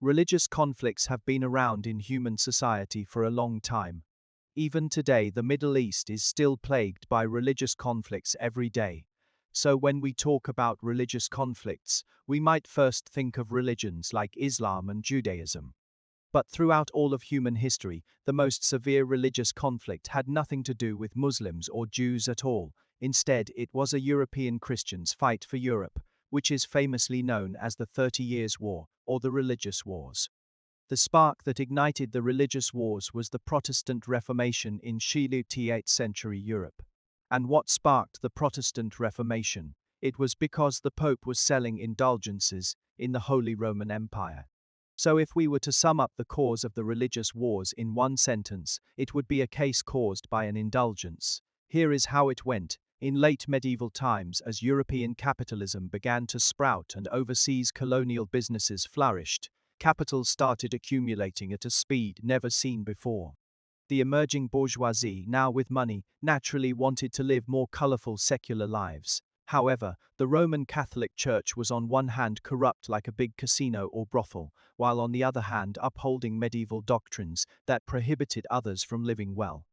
Religious conflicts have been around in human society for a long time. Even today, the Middle East is still plagued by religious conflicts every day. So, when we talk about religious conflicts, we might first think of religions like Islam and Judaism. But throughout all of human history, the most severe religious conflict had nothing to do with Muslims or Jews at all. Instead, it was a European Christians' fight for Europe, which is famously known as the 30 Years' War, or the Religious Wars. The spark that ignited the religious wars was the Protestant Reformation in early 8th century Europe. And what sparked the Protestant Reformation? It was because the Pope was selling indulgences in the Holy Roman Empire. So if we were to sum up the cause of the religious wars in one sentence, it would be a case caused by an indulgence. Here is how it went. In late medieval times, as European capitalism began to sprout and overseas colonial businesses flourished, capital started accumulating at a speed never seen before. The emerging bourgeoisie, now with money, naturally wanted to live more colorful secular lives. However, the Roman Catholic Church was on one hand corrupt like a big casino or brothel, while on the other hand upholding medieval doctrines that prohibited others from living well.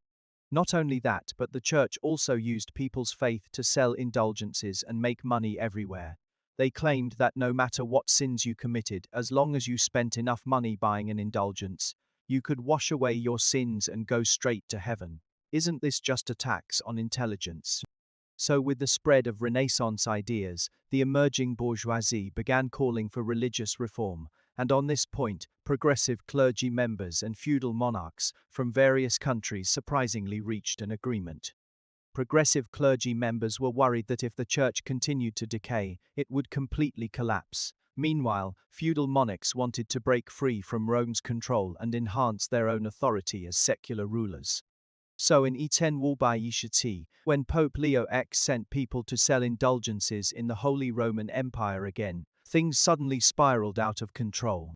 Not only that, but the Church also used people's faith to sell indulgences and make money everywhere. They claimed that no matter what sins you committed, as long as you spent enough money buying an indulgence, you could wash away your sins and go straight to heaven. Isn't this just a tax on intelligence? So with the spread of Renaissance ideas, the emerging bourgeoisie began calling for religious reform, and on this point, progressive clergy members and feudal monarchs from various countries surprisingly reached an agreement. Progressive clergy members were worried that if the church continued to decay, it would completely collapse. Meanwhile, feudal monarchs wanted to break free from Rome's control and enhance their own authority as secular rulers. So in 1080, when Pope Leo X sent people to sell indulgences in the Holy Roman Empire again, things suddenly spiraled out of control.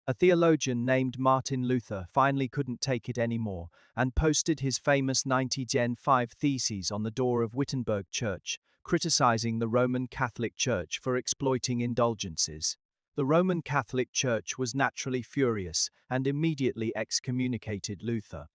A theologian named Martin Luther finally couldn't take it anymore and posted his famous 95 Theses on the door of Wittenberg Church, criticizing the Roman Catholic Church for exploiting indulgences. The Roman Catholic Church was naturally furious and immediately excommunicated Luther.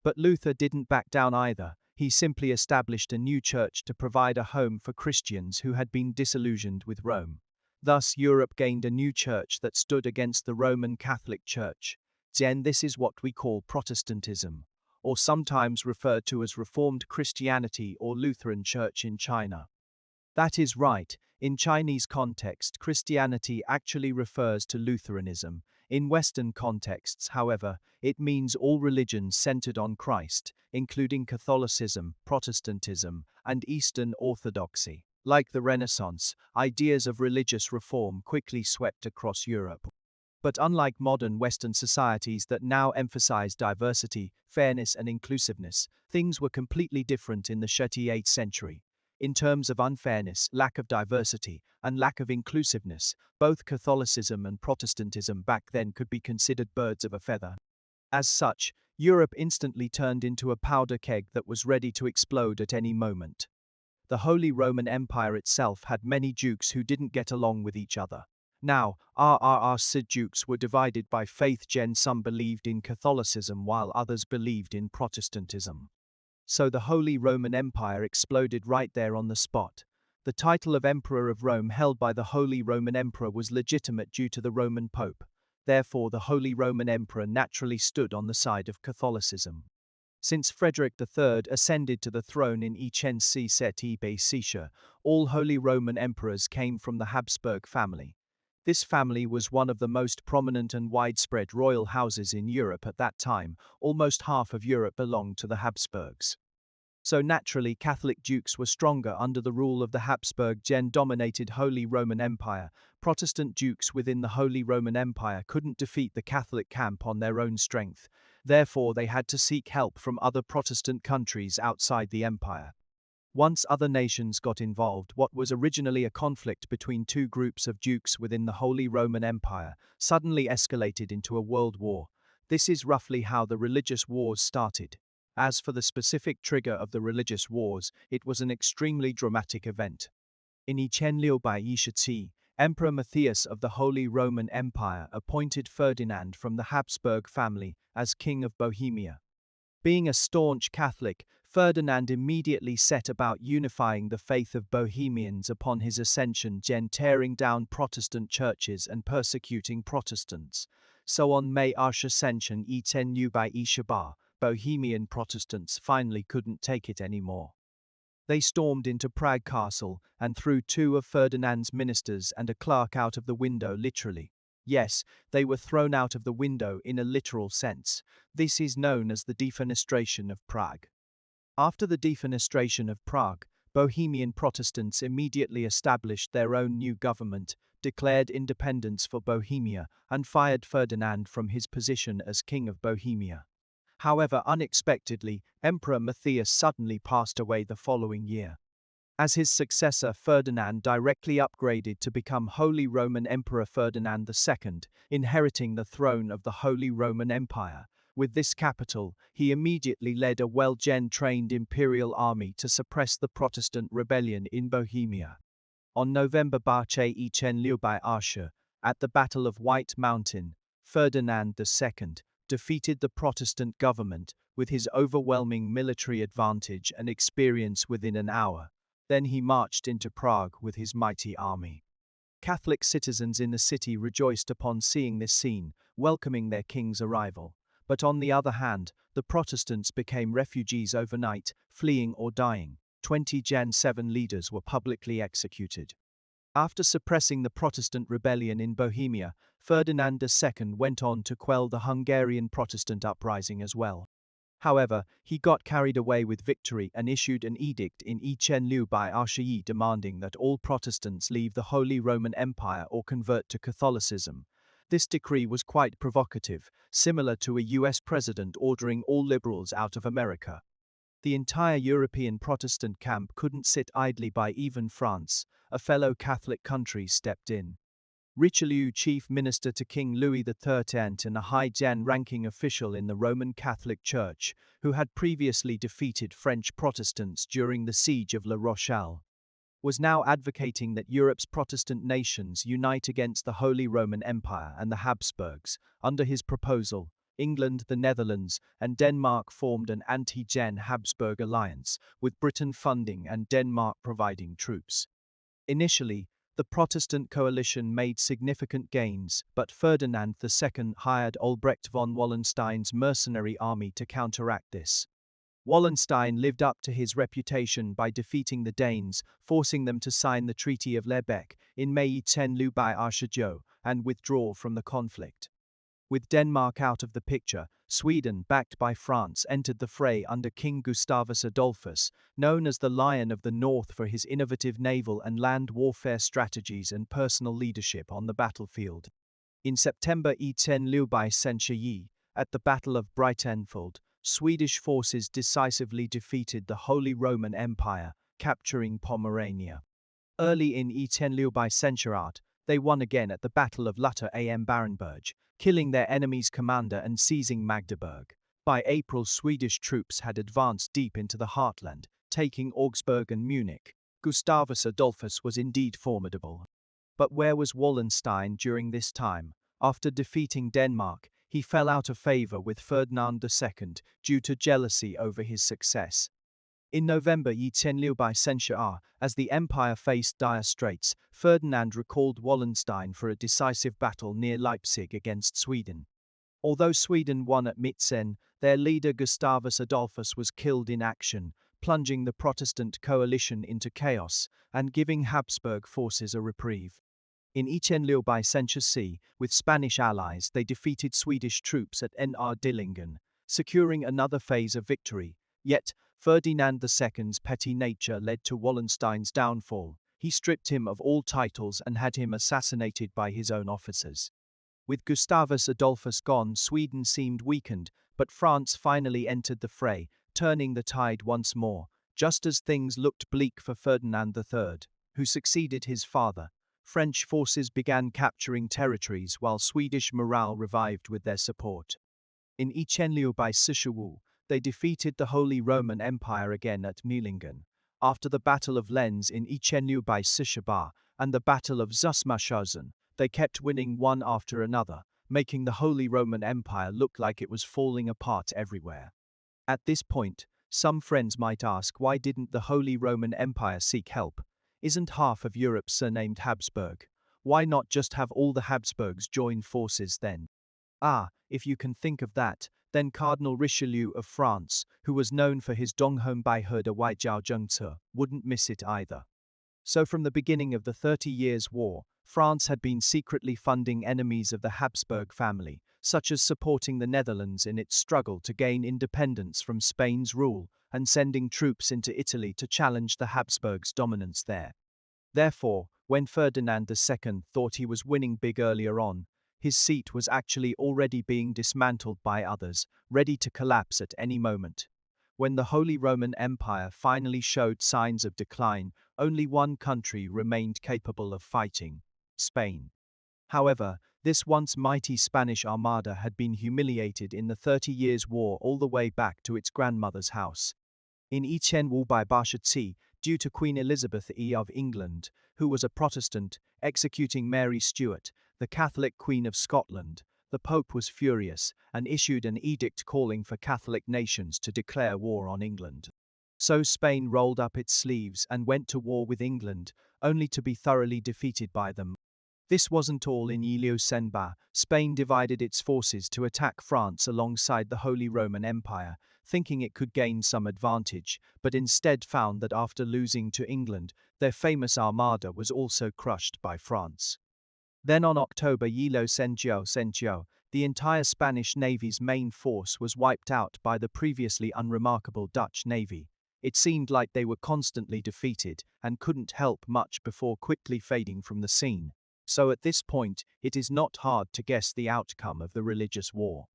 But Luther didn't back down either. He simply established a new church to provide a home for Christians who had been disillusioned with Rome. Thus, Europe gained a new church that stood against the Roman Catholic Church. Then this is what we call Protestantism, or sometimes referred to as Reformed Christianity or Lutheran Church in China. That is right. In Chinese context, Christianity actually refers to Lutheranism. In Western contexts, however, it means all religions centered on Christ, including Catholicism, Protestantism, and Eastern Orthodoxy. Like the Renaissance, ideas of religious reform quickly swept across Europe. But unlike modern Western societies that now emphasize diversity, fairness, and inclusiveness, things were completely different in the 8th century. In terms of unfairness, lack of diversity, and lack of inclusiveness, both Catholicism and Protestantism back then could be considered birds of a feather. As such, Europe instantly turned into a powder keg that was ready to explode at any moment. The Holy Roman Empire itself had many dukes who didn't get along with each other. Now, RRR dukes were divided by faith. Some believed in Catholicism while others believed in Protestantism. So the Holy Roman Empire exploded right there on the spot. The title of Emperor of Rome held by the Holy Roman Emperor was legitimate due to the Roman Pope. Therefore, the Holy Roman Emperor naturally stood on the side of Catholicism. Since Frederick III ascended to the throne in 1067, all Holy Roman Emperors came from the Habsburg family. This family was one of the most prominent and widespread royal houses in Europe at that time. Almost half of Europe belonged to the Habsburgs. So naturally, Catholic dukes were stronger under the rule of the Habsburg dominated Holy Roman Empire. Protestant dukes within the Holy Roman Empire couldn't defeat the Catholic camp on their own strength. Therefore, they had to seek help from other Protestant countries outside the empire. Once other nations got involved, what was originally a conflict between two groups of dukes within the Holy Roman Empire suddenly escalated into a world war. This is roughly how the religious wars started. As for the specific trigger of the religious wars, it was an extremely dramatic event. In 1080, Emperor Matthias of the Holy Roman Empire appointed Ferdinand from the Habsburg family as King of Bohemia. Being a staunch Catholic, Ferdinand immediately set about unifying the faith of Bohemians upon his ascension, tearing down Protestant churches and persecuting Protestants. So on May ascension 10 Bohemian Protestants finally couldn't take it anymore. They stormed into Prague Castle and threw two of Ferdinand's ministers and a clerk out of the window, literally. Yes, they were thrown out of the window in a literal sense. This is known as the defenestration of Prague. After the defenestration of Prague, Bohemian Protestants immediately established their own new government, declared independence for Bohemia, and fired Ferdinand from his position as King of Bohemia. However, unexpectedly, Emperor Matthias suddenly passed away the following year. As his successor, Ferdinand directly upgraded to become Holy Roman Emperor Ferdinand II, inheriting the throne of the Holy Roman Empire. With this capital, he immediately led a well-trained imperial army to suppress the Protestant rebellion in Bohemia. On November 10 at the Battle of White Mountain, Ferdinand II defeated the Protestant government with his overwhelming military advantage and experience within an hour. Then he marched into Prague with his mighty army. Catholic citizens in the city rejoiced upon seeing this scene, welcoming their king's arrival. But on the other hand, the Protestants became refugees overnight, fleeing or dying. 20 Jan 7 leaders were publicly executed. After suppressing the Protestant rebellion in Bohemia, Ferdinand II went on to quell the Hungarian Protestant uprising as well. However, he got carried away with victory and issued an edict in demanding that all Protestants leave the Holy Roman Empire or convert to Catholicism. This decree was quite provocative, similar to a US president ordering all liberals out of America. The entire European Protestant camp couldn't sit idly by. Even France, a fellow Catholic country, stepped in. Richelieu, chief minister to King Louis XIII and a high-ranking official in the Roman Catholic Church, who had previously defeated French Protestants during the siege of La Rochelle, was now advocating that Europe's Protestant nations unite against the Holy Roman Empire and the Habsburgs. Under his proposal, England, the Netherlands, and Denmark formed an anti-Habsburg alliance, with Britain funding and Denmark providing troops. Initially, the Protestant coalition made significant gains, but Ferdinand II hired Albrecht von Wallenstein's mercenary army to counteract this. Wallenstein lived up to his reputation by defeating the Danes, forcing them to sign the Treaty of Lebec in May 10 and withdraw from the conflict. With Denmark out of the picture, Sweden, backed by France, entered the fray under King Gustavus Adolphus, known as the Lion of the North for his innovative naval and land warfare strategies and personal leadership on the battlefield. In September 10 at the Battle of Breitenfeld, Swedish forces decisively defeated the Holy Roman Empire, capturing Pomerania. Early in 10 they won again at the Battle of Lutter am Barenberg, killing their enemy's commander and seizing Magdeburg. By April, Swedish troops had advanced deep into the heartland, taking Augsburg and Munich. Gustavus Adolphus was indeed formidable. But where was Wallenstein during this time? After defeating Denmark, he fell out of favor with Ferdinand II due to jealousy over his success. In November 10 as the empire faced dire straits, Ferdinand recalled Wallenstein for a decisive battle near Leipzig against Sweden. Although Sweden won at Meissen, their leader Gustavus Adolphus was killed in action, plunging the Protestant coalition into chaos and giving Habsburg forces a reprieve. In 10 with Spanish allies, they defeated Swedish troops at Dillingen, securing another phase of victory. Yet, Ferdinand II's petty nature led to Wallenstein's downfall. He stripped him of all titles and had him assassinated by his own officers. With Gustavus Adolphus gone, Sweden seemed weakened, but France finally entered the fray, turning the tide once more, just as things looked bleak for Ferdinand III, who succeeded his father. French forces began capturing territories while Swedish morale revived with their support. In 10 they defeated the Holy Roman Empire again at Mühlingen. After the Battle of Lens in 10 and the Battle of Zusmarshausen. They kept winning one after another, making the Holy Roman Empire look like it was falling apart everywhere. At this point, some friends might ask, why didn't the Holy Roman Empire seek help? Isn't half of Europe surnamed Habsburg? Why not just have all the Habsburgs join forces then? If you can think of that, then Cardinal Richelieu of France, who was known for his Donghome Bai He de Wai Jiao Zhengce, wouldn't miss it either. So from the beginning of the 30 Years' War, France had been secretly funding enemies of the Habsburg family, such as supporting the Netherlands in its struggle to gain independence from Spain's rule and sending troops into Italy to challenge the Habsburgs' dominance there. Therefore, when Ferdinand II thought he was winning big earlier on, his seat was actually already being dismantled by others, ready to collapse at any moment. When the Holy Roman Empire finally showed signs of decline, only one country remained capable of fighting: Spain. However, this once mighty Spanish armada had been humiliated in the 30 Years' War all the way back to its grandmother's house. In Etienne by Barchetsey, due to Queen Elizabeth I of England, who was a Protestant, executing Mary Stuart, the Catholic Queen of Scotland, the Pope was furious and issued an edict calling for Catholic nations to declare war on England. So Spain rolled up its sleeves and went to war with England, only to be thoroughly defeated by them. This wasn't all. In Ilio-Senba, Spain divided its forces to attack France alongside the Holy Roman Empire, thinking it could gain some advantage, but instead found that after losing to England, their famous armada was also crushed by France. Then on October Sencio, the entire Spanish Navy's main force was wiped out by the previously unremarkable Dutch Navy. It seemed like they were constantly defeated and couldn't help much before quickly fading from the scene. So at this point, it is not hard to guess the outcome of the religious war.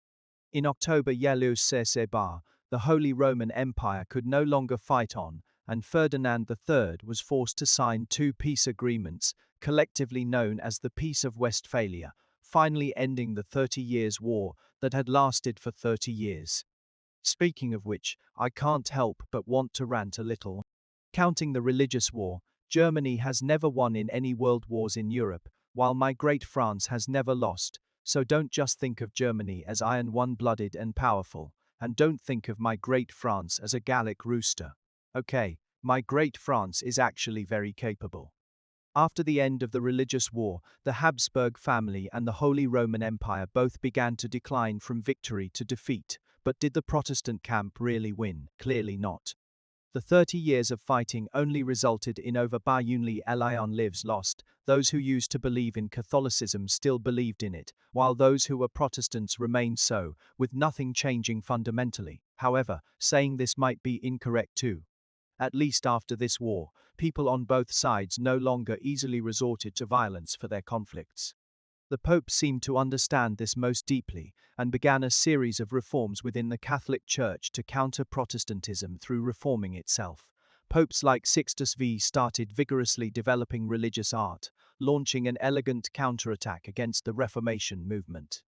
In October Seba, the Holy Roman Empire could no longer fight on, and Ferdinand III was forced to sign two peace agreements, collectively known as the Peace of Westphalia, finally ending the 30 Years' War that had lasted for 30 years. Speaking of which, I can't help but want to rant a little. Counting the religious war, Germany has never won in any world wars in Europe, while my great France has never lost, so don't just think of Germany as iron one-blooded and powerful, and don't think of my great France as a Gallic rooster. Okay, my great France is actually very capable. After the end of the religious war, the Habsburg family and the Holy Roman Empire both began to decline from victory to defeat, but did the Protestant camp really win? Clearly not. The 30 years of fighting only resulted in over Bayunli Elion lives lost. Those who used to believe in Catholicism still believed in it, while those who were Protestants remained so, with nothing changing fundamentally. However, saying this might be incorrect too. At least after this war, people on both sides no longer easily resorted to violence for their conflicts. The Pope seemed to understand this most deeply and began a series of reforms within the Catholic Church to counter Protestantism through reforming itself. Popes like Sixtus V started vigorously developing religious art, launching an elegant counterattack against the Reformation movement.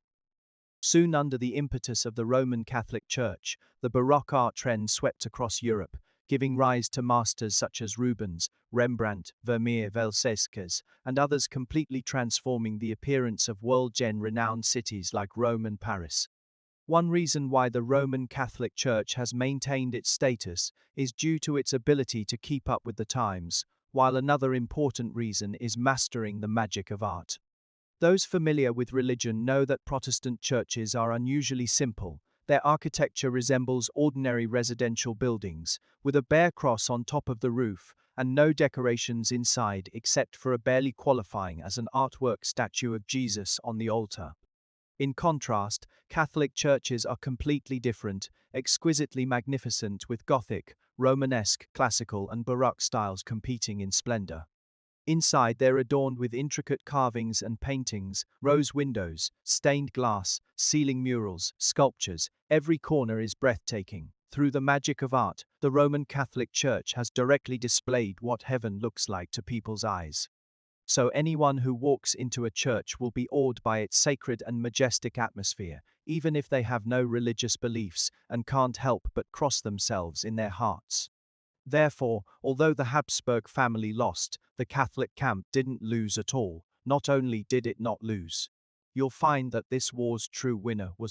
Soon under the impetus of the Roman Catholic Church, the Baroque art trend swept across Europe, giving rise to masters such as Rubens, Rembrandt, Vermeer, Velázquez, and others, completely transforming the appearance of world-renowned cities like Rome and Paris. One reason why the Roman Catholic Church has maintained its status is due to its ability to keep up with the times, while another important reason is mastering the magic of art. Those familiar with religion know that Protestant churches are unusually simple. Their architecture resembles ordinary residential buildings, with a bare cross on top of the roof and no decorations inside except for a barely qualifying as an artwork statue of Jesus on the altar. In contrast, Catholic churches are completely different, exquisitely magnificent, with Gothic, Romanesque, classical, and Baroque styles competing in splendor. Inside, they're adorned with intricate carvings and paintings, rose windows, stained glass, ceiling murals, sculptures. Every corner is breathtaking. Through the magic of art, the Roman Catholic Church has directly displayed what heaven looks like to people's eyes. So anyone who walks into a church will be awed by its sacred and majestic atmosphere, even if they have no religious beliefs and can't help but cross themselves in their hearts. Therefore, although the Habsburg family lost, the Catholic camp didn't lose at all. Not only did it not lose, you'll find that this war's true winner was